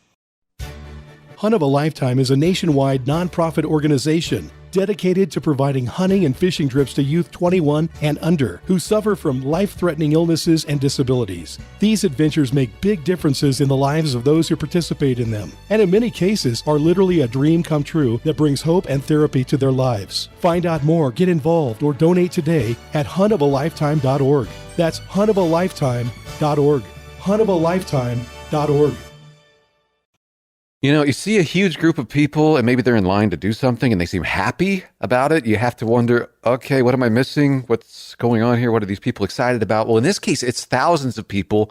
Hunt of a Lifetime is a nationwide nonprofit organization dedicated to providing hunting and fishing trips to youth 21 and under who suffer from life-threatening illnesses and disabilities. These adventures make big differences in the lives of those who participate in them, and in many cases are literally a dream come true that brings hope and therapy to their lives. Find out more, get involved, or donate today at huntofalifetime.org. That's huntofalifetime.org. huntofelifetime.org. You know, you see a huge group of people and maybe they're in line to do something and they seem happy about it. You have to wonder, okay, what am I missing? What's going on here? What are these people excited about? Well, in this case, it's thousands of people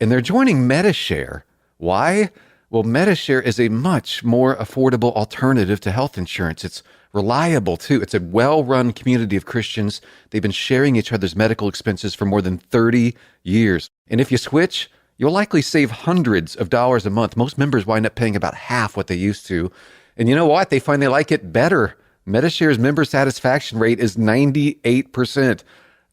and they're joining MediShare. Why? Well, MediShare is a much more affordable alternative to health insurance. It's reliable, too. It's a well-run community of Christians. They've been sharing each other's medical expenses for more than 30 years. And if you switch, you'll likely save hundreds of dollars a month. Most members wind up paying about half what they used to. And you know what? They find they like it better. MediShare's member satisfaction rate is 98%.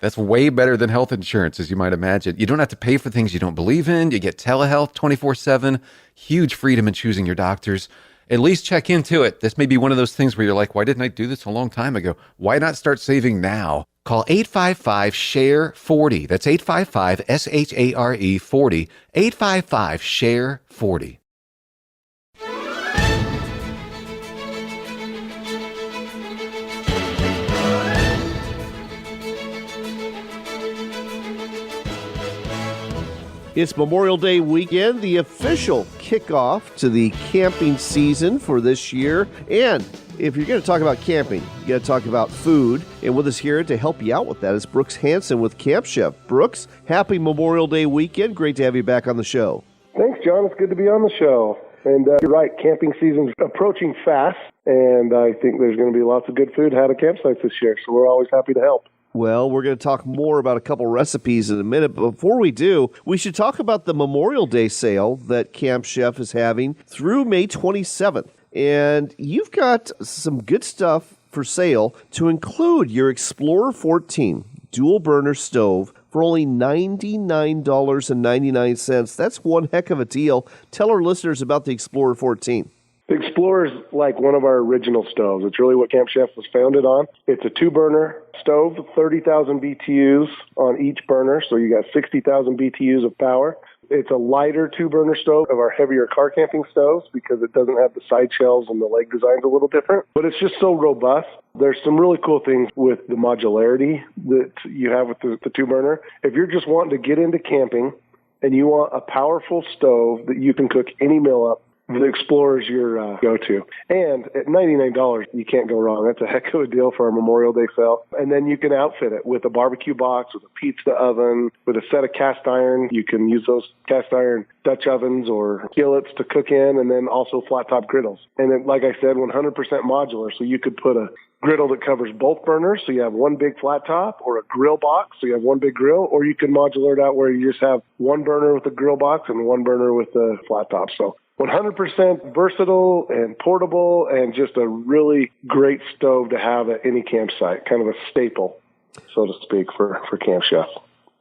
That's way better than health insurance, as you might imagine. You don't have to pay for things you don't believe in. You get telehealth 24/7, huge freedom in choosing your doctors. At least check into it. This may be one of those things where you're like, why didn't I do this a long time ago? Why not start saving now? Call 855-SHARE-40. That's 855-SHARE-40. 855-SHARE-40. It's Memorial Day weekend, the official kickoff to the camping season for this year. And if you're going to talk about camping, you got to talk about food. And with us here to help you out with that is Brooks Hansen with Camp Chef. Brooks, happy Memorial Day weekend. Great to have you back on the show. Thanks, John. It's good to be on the show. And you're right, camping season's approaching fast. And I think there's going to be lots of good food had at campsites this year. So we're always happy to help. Well, we're going to talk more about a couple recipes in a minute. But before we do, we should talk about the Memorial Day sale that Camp Chef is having through May 27th. And you've got some good stuff for sale to include your Explorer 14 dual burner stove for only $99.99. That's one heck of a deal. Tell our listeners about the Explorer 14. The Explorer is like one of our original stoves. It's really what Camp Chef was founded on. It's a two-burner stove, 30,000 BTUs on each burner, so you got 60,000 BTUs of power. It's a lighter two-burner stove of our heavier car camping stoves because it doesn't have the side shelves and the leg design's a little different. But it's just so robust. There's some really cool things with the modularity that you have with the two-burner. If you're just wanting to get into camping and you want a powerful stove that you can cook any meal up, the Explorer is your go-to. And at $99, you can't go wrong. That's a heck of a deal for our Memorial Day sale. And then you can outfit it with a barbecue box, with a pizza oven, with a set of cast iron. You can use those cast iron Dutch ovens or skillets to cook in, and then also flat-top griddles. And then, like I said, 100% modular, so you could put a griddle that covers both burners, so you have one big flat top, or a grill box, so you have one big grill, or you can modular it out where you just have one burner with a grill box and one burner with a flat top. So 100% versatile and portable and just a really great stove to have at any campsite, kind of a staple, so to speak, for Camp Chef.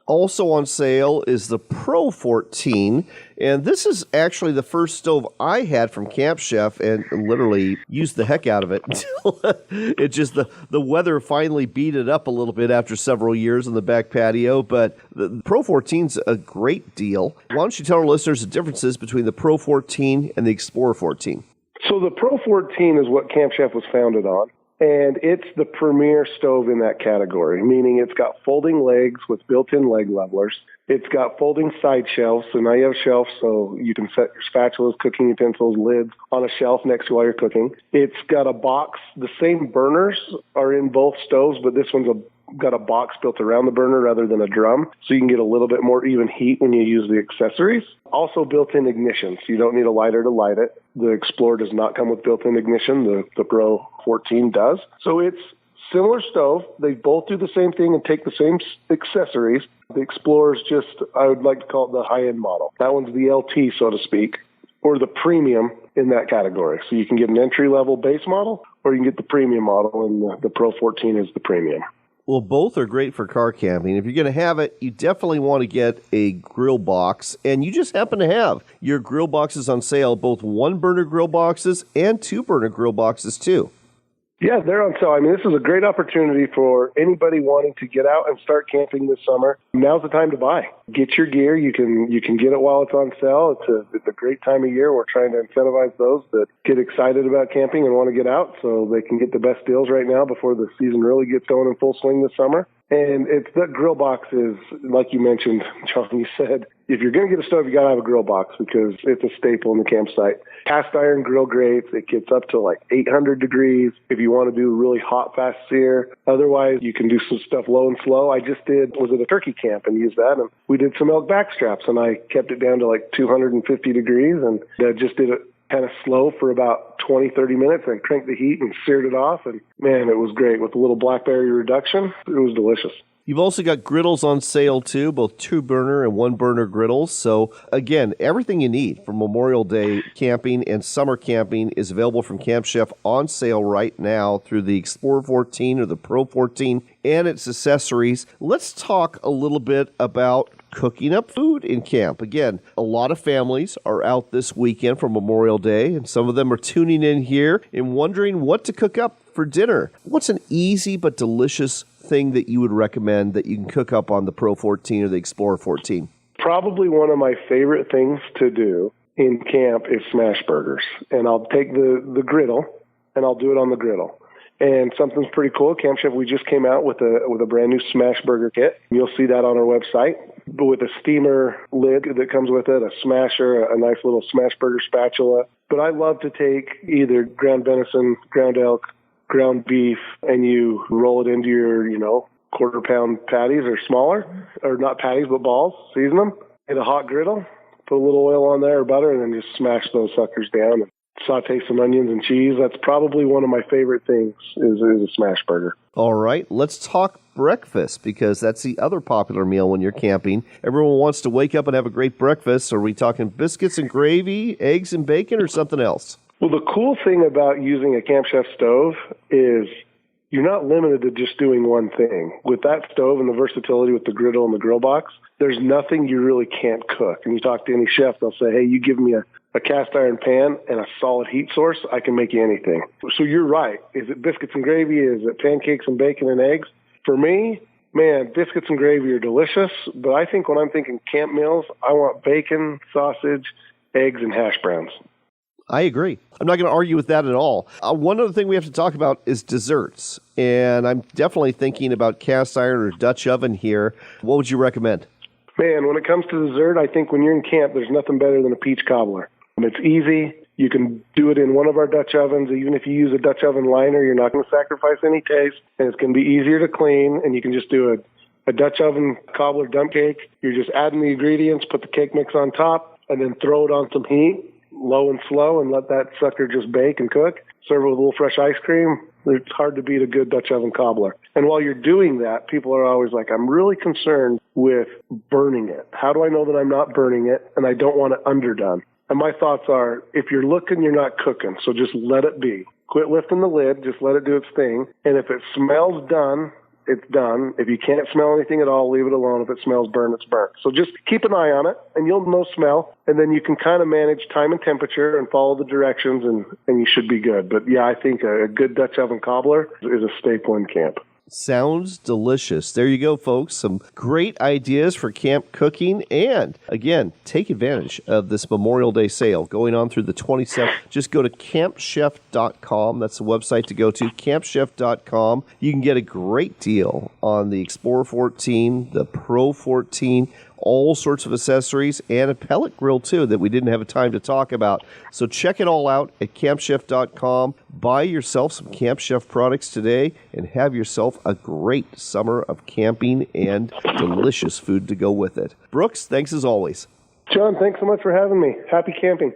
Also on sale is the Pro 14, and this is actually the first stove I had from Camp Chef and literally used the heck out of it until it just the weather finally beat it up a little bit after several years on the back patio, but the Pro 14's a great deal. Why don't you tell our listeners the differences between the Pro 14 and the Explorer 14? So the Pro 14 is what Camp Chef was founded on. And it's the premier stove in that category, meaning it's got folding legs with built-in leg levelers. It's got folding side shelves, so now you have shelves so you can set your spatulas, cooking utensils, lids on a shelf next to while you're cooking. It's got a box. The same burners are in both stoves, but this one's got a box built around the burner rather than a drum, so you can get a little bit more even heat when you use the accessories. Also built-in ignition, so you don't need a lighter to light it. The Explorer does not come with built-in ignition. The Pro 14 does. So it's similar stove. They both do the same thing and take the same accessories. The Explorer's just, I would like to call it the high-end model. That one's the LT, so to speak, or the premium in that category. So you can get an entry-level base model, or you can get the premium model, and the Pro 14 is the premium. Well, both are great for car camping. If you're going to have it, you definitely want to get a grill box. And you just happen to have your grill boxes on sale, both one-burner grill boxes and two-burner grill boxes, too. Yeah, they're on sale. I mean, this is a great opportunity for anybody wanting to get out and start camping this summer. Now's the time to buy. Get your gear. You can get it while it's on sale. It's a great time of year. We're trying to incentivize those that get excited about camping and want to get out so they can get the best deals right now before the season really gets going in full swing this summer. And it's that grill box is, like you mentioned, John, you said, if you're going to get a stove, you got to have a grill box because it's a staple in the campsite. Cast iron grill grates, it gets up to like 800 degrees if you want to do really hot, fast sear. Otherwise, you can do some stuff low and slow. I just was at a turkey camp and used that, and we did some elk back straps, and I kept it down to like 250 degrees, and just did it kind of slow for about 20, 30 minutes and cranked the heat and seared it off. And man, it was great with a little blackberry reduction. It was delicious. You've also got griddles on sale too, both 2-burner and 1-burner griddles. So again, everything you need for Memorial Day camping and summer camping is available from Camp Chef on sale right now through the Explorer 14 or the Pro 14 and its accessories. Let's talk a little bit about cooking up food in camp. Again, a lot of families are out this weekend for Memorial Day, and some of them are tuning in here and wondering what to cook up for dinner. What's an easy but delicious thing that you would recommend that you can cook up on the Pro 14 or the Explorer 14? Probably one of my favorite things to do in camp is smash burgers. And I'll take the griddle and I'll do it on the griddle. And something's pretty cool. Camp Chef, we just came out with a brand new smash burger kit. You'll see that on our website. But with a steamer lid that comes with it, a smasher, a nice little smash burger spatula. But I love to take either ground venison, ground elk, ground beef, and you roll it into your, quarter-pound patties or smaller, or not patties, but balls, season them, in a hot griddle, put a little oil on there or butter, and then just smash those suckers down and saute some onions and cheese. That's probably one of my favorite things is a smash burger. All right, let's talk breakfast because that's the other popular meal when you're camping. Everyone wants to wake up and have a great breakfast. Are we talking biscuits and gravy, eggs and bacon, or something else? Well, the cool thing about using a Camp Chef stove is you're not limited to just doing one thing. With that stove and the versatility with the griddle and the grill box, there's nothing you really can't cook. And you talk to any chef, they'll say, hey, you give me a cast iron pan and a solid heat source, I can make you anything. So you're right. Is it biscuits and gravy? Is it pancakes and bacon and eggs? For me, man, biscuits and gravy are delicious, but I think when I'm thinking camp meals, I want bacon, sausage, eggs, and hash browns. I agree. I'm not going to argue with that at all. One other thing we have to talk about is desserts, and I'm definitely thinking about cast iron or Dutch oven here. What would you recommend? Man, when it comes to dessert, I think when you're in camp, there's nothing better than a peach cobbler. It's easy. You can do it in one of our Dutch ovens. Even if you use a Dutch oven liner, you're not going to sacrifice any taste, and it's going to be easier to clean, and you can just do a Dutch oven cobbler dump cake. You're just adding the ingredients, put the cake mix on top, and then throw it on some heat, low and slow, and let that sucker just bake and cook. Serve it with a little fresh ice cream. It's hard to beat a good Dutch oven cobbler. And while you're doing that, people are always like, I'm really concerned with burning it. How do I know that I'm not burning it and I don't want it underdone? And my thoughts are, if you're looking, you're not cooking. So just let it be. Quit lifting the lid. Just let it do its thing. And if it smells done, it's done. If you can't smell anything at all, leave it alone. If it smells burnt, it's burnt. So just keep an eye on it, and you'll know smell, and then you can kind of manage time and temperature and follow the directions, and you should be good. But, yeah, I think a good Dutch oven cobbler is a staple in camp. Sounds delicious. There you go, folks. Some great ideas for camp cooking. And, again, take advantage of this Memorial Day sale going on through the 27th. Just go to campchef.com. That's the website to go to, campchef.com. You can get a great deal on the Explorer 14, the Pro 14, all sorts of accessories, and a pellet grill, too, that we didn't have time to talk about. So check it all out at campchef.com. Buy yourself some Camp Chef products today and have yourself a great summer of camping and delicious food to go with it. Brooks, thanks as always. John, thanks so much for having me. Happy camping.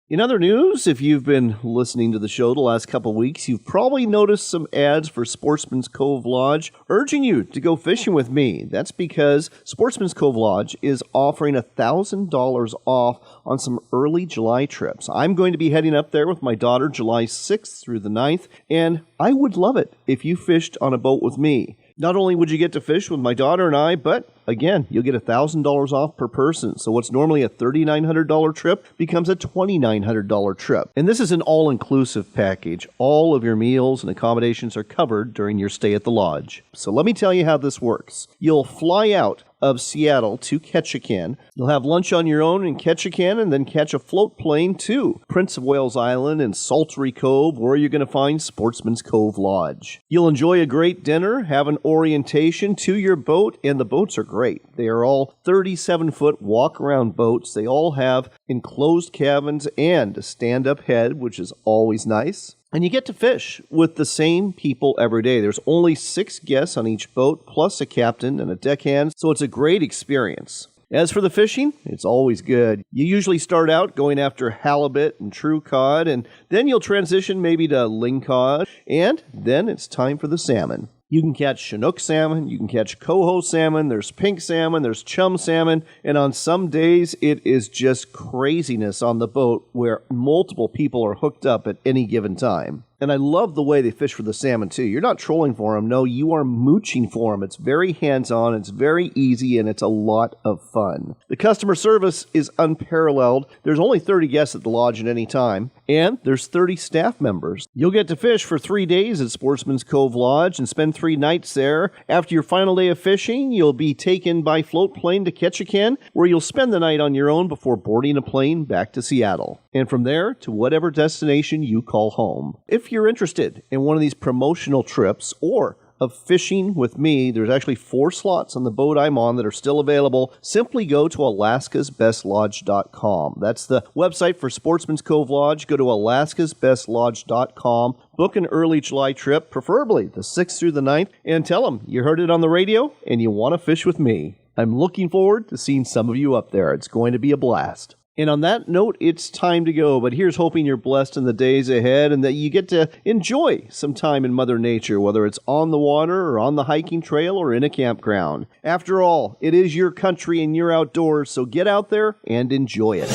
In other news, if you've been listening to the show the last couple of weeks, you've probably noticed some ads for Sportsman's Cove Lodge urging you to go fishing with me. That's because Sportsman's Cove Lodge is offering $1,000 off on some early July trips. I'm going to be heading up there with my daughter July 6th through the 9th, and I would love it if you fished on a boat with me. Not only would you get to fish with my daughter and I, but again, you'll get $1,000 off per person. So what's normally a $3,900 trip becomes a $2,900 trip. And this is an all-inclusive package. All of your meals and accommodations are covered during your stay at the lodge. So let me tell you how this works. You'll fly out of Seattle to Ketchikan. You'll have lunch on your own in Ketchikan and then catch a float plane to Prince of Wales Island and Saltery Cove, where you're going to find Sportsman's Cove Lodge. You'll enjoy a great dinner, have an orientation to your boat, and the boats are great. They are all 37-foot walk-around boats. They all have enclosed cabins and a stand-up head, which is always nice. And you get to fish with the same people every day. There's only 6 guests on each boat, plus a captain and a deckhand, so it's a great experience. As for the fishing, it's always good. You usually start out going after halibut and true cod, and then you'll transition maybe to lingcod, and then it's time for the salmon. You can catch Chinook salmon, you can catch coho salmon, there's pink salmon, there's chum salmon, and on some days it is just craziness on the boat where multiple people are hooked up at any given time. And I love the way they fish for the salmon, too. You're not trolling for them. No, you are mooching for them. It's very hands-on, it's very easy, and it's a lot of fun. The customer service is unparalleled. There's only 30 guests at the lodge at any time, and there's 30 staff members. You'll get to fish for 3 days at Sportsman's Cove Lodge and spend 3 nights there. After your final day of fishing, you'll be taken by float plane to Ketchikan, where you'll spend the night on your own before boarding a plane back to Seattle. And from there to whatever destination you call home. If you're interested in one of these promotional trips or of fishing with me, there's actually 4 slots on the boat I'm on that are still available. Simply go to alaskasbestlodge.com. That's the website for Sportsman's Cove Lodge. Go to alaskasbestlodge.com. Book an early July trip, preferably the 6th through the 9th, and tell them you heard it on the radio and you want to fish with me. I'm looking forward to seeing some of you up there. It's going to be a blast. And on that note, it's time to go. But here's hoping you're blessed in the days ahead and that you get to enjoy some time in Mother Nature, whether it's on the water or on the hiking trail or in a campground. After all, it is your country and you're outdoors, so get out there and enjoy it.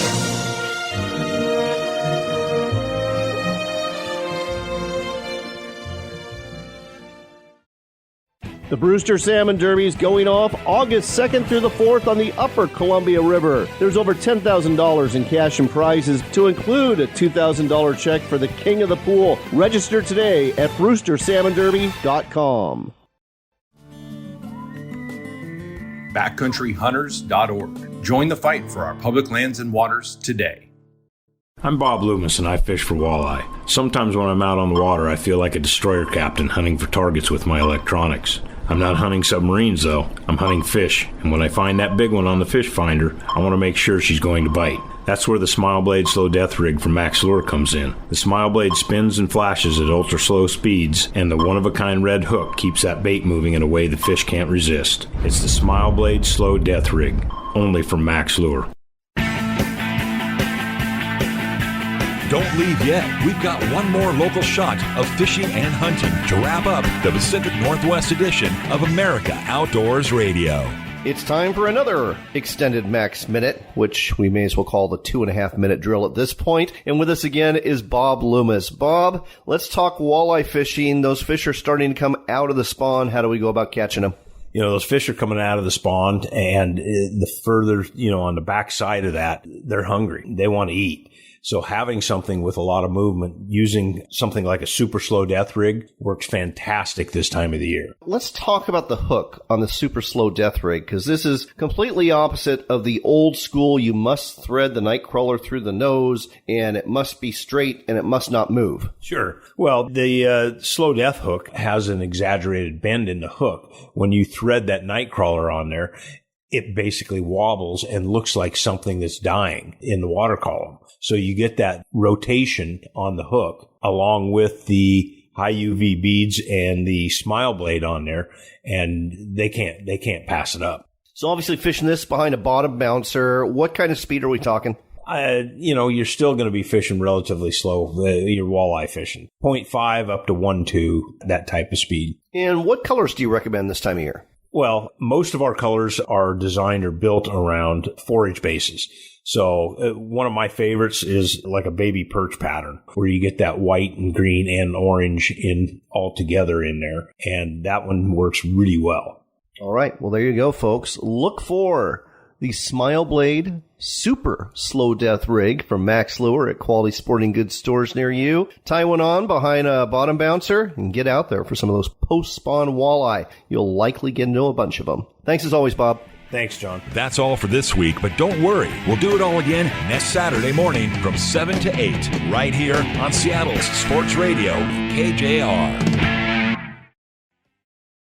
The Brewster Salmon Derby is going off August 2nd through the 4th on the Upper Columbia River. There's over $10,000 in cash and prizes, to include a $2,000 check for the King of the Pool. Register today at brewstersalmonderby.com. Backcountryhunters.org. Join the fight for our public lands and waters today. I'm Bob Loomis, and I fish for walleye. Sometimes when I'm out on the water, I feel like a destroyer captain hunting for targets with my electronics. I'm not hunting submarines, though. I'm hunting fish, and when I find that big one on the fish finder, I want to make sure she's going to bite. That's where the Smile Blade Slow Death Rig from Mack's Lure comes in. The Smile Blade spins and flashes at ultra-slow speeds, and the one-of-a-kind red hook keeps that bait moving in a way the fish can't resist. It's the Smile Blade Slow Death Rig, only from Mack's Lure. Don't leave yet. We've got one more local shot of fishing and hunting to wrap up the Pacific Northwest edition of America Outdoors Radio. It's time for another extended Max Minute, which we may as well call the 2.5-minute drill at this point. And with us again is Bob Loomis. Bob, let's talk walleye fishing. Those fish are starting to come out of the spawn. How do we go about catching them? You know, those fish are coming out of the spawn, and the further, on the back side of that, they're hungry. They want to eat. So having something with a lot of movement, using something like a super slow death rig, works fantastic this time of the year. Let's talk about the hook on the super slow death rig, because this is completely opposite of the old school. You must thread the night crawler through the nose, and it must be straight, and it must not move. Sure. Well, the slow death hook has an exaggerated bend in the hook. When you thread that night crawler on there, it basically wobbles and looks like something that's dying in the water column. So you get that rotation on the hook along with the high UV beads and the smile blade on there, and they can't pass it up. So obviously fishing this behind a bottom bouncer, what kind of speed are we talking? You're still going to be fishing relatively slow, your walleye fishing. 0.5 up to 1.2, that type of speed. And what colors do you recommend this time of year? Well, most of our colors are designed or built around 4-inch bases. So one of my favorites is like a baby perch pattern where you get that white and green and orange in all together in there. And that one works really well. All right. Well, there you go, folks. Look for the Smile Blade Super Slow Death Rig from Mack's Lure at quality sporting goods stores near you. Tie one on behind a bottom bouncer and get out there for some of those post-spawn walleye. You'll likely get into a bunch of them. Thanks as always, Bob. Thanks, John. That's all for this week, but don't worry. We'll do it all again next Saturday morning from 7 to 8, right here on Seattle's Sports Radio, KJR.